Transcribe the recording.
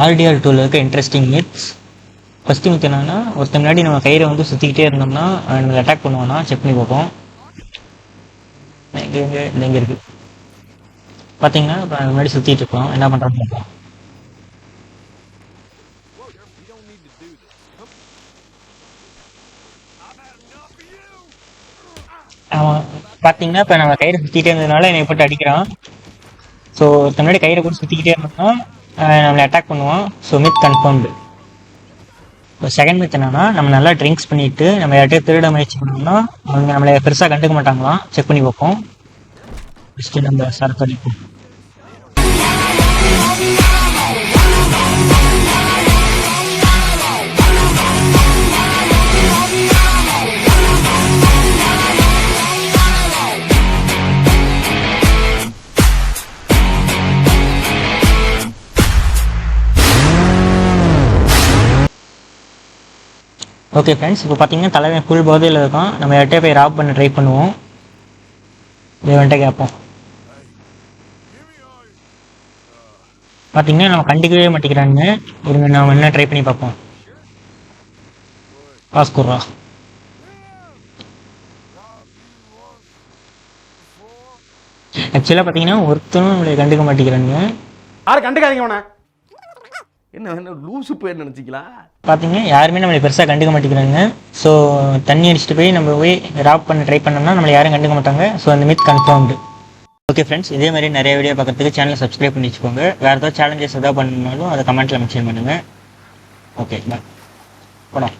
RTR 2ல இருக்க interesting myths. First myth என்னன்னா, ஒருத்தர் முன்னாடி நம்ம கயிறை வந்து சுற்றிக்கிட்டே இருந்தோம்னா நம்மளை அட்டாக் பண்ணுவானா செக் பண்ணி பார்ப்போம். இங்கே இருக்குது பார்த்தீங்கன்னா, இப்போ முன்னாடி சுற்றிட்டு இருக்கோம், என்ன பண்ணுறான்னு பார்ப்போம். அவன் பார்த்தீங்கன்னா, இப்போ நம்ம கயிறை சுற்றிட்டே இருந்ததுனால என்னை போட்டு அடிக்கிறான். ஸோ ஒருத்தர் முன்னாடி கயிறை கூட சுற்றிக்கிட்டே இருந்தோம்னா நம்மளை அட்டாக் பண்ணுவான். So myth confirmed. இப்போ செகண்ட் மித் என்னன்னா, நம்ம நல்லா ட்ரிங்க்ஸ் பண்ணிட்டு நம்ம யார்கிட்டயும் திருட முயற்சி பண்ணோம்னா அவங்க நம்மளை பெருசாக கண்டுக்க மாட்டாங்களாம், செக் பண்ணி பார்ப்போம். ஃபஸ்ட்டு நம்ம சரக்கு அடிப்போம். ஓகே ஃப்ரெண்ட்ஸ், இப்போ பார்த்தீங்கன்னா தலைவன் ஃபுல் போதையில் இருக்கான். நம்ம யார்கிட்டயே போய் ராப் பண்ண ட்ரை பண்ணுவோம். இவன்கிட்ட கேட்போம். பார்த்தீங்கன்னா நம்ம கண்டுக்கவே மாட்டேங்கிறானுங்க. இருங்க, நம்ம என்ன ட்ரை பண்ணி பார்ப்போம். காசு கொடுறா. ஆக்சுவலாக பார்த்தீங்கன்னா ஒருத்தரும் நம்மளை கண்டுக்க மாட்டேங்கிறானுங்க. யாரும் கண்டுக்காதீங்க அவனை. என்ன லூசு பேர் நினச்சிங்களா? பார்த்தீங்கன்னா யாருமே நம்மளை பெருசாக கண்டுக்க மாட்டேங்கிறாங்க. ஸோ தண்ணி அடிச்சுட்டு போய் நம்ம போய் ராப் பண்ண ட்ரை பண்ணோம்னா நம்மளை யாரும் கண்டுக்க மாட்டாங்க. ஸோ அந்த மித் கன்ஃபார்ம்டு. ஓகே ஃப்ரெண்ட்ஸ், இதே மாதிரி நிறைய வீடியோ பார்க்குறதுக்கு சேனலை சப்ஸ்கிரைப் பண்ணி வச்சுக்கோங்க. வேறு ஏதாவது சேலஞ்சஸ் எதாவது பண்ணணுனாலும் அதை கமெண்ட்டில் மென்ஷன் பண்ணுங்கள். Okay bye. போலாம்.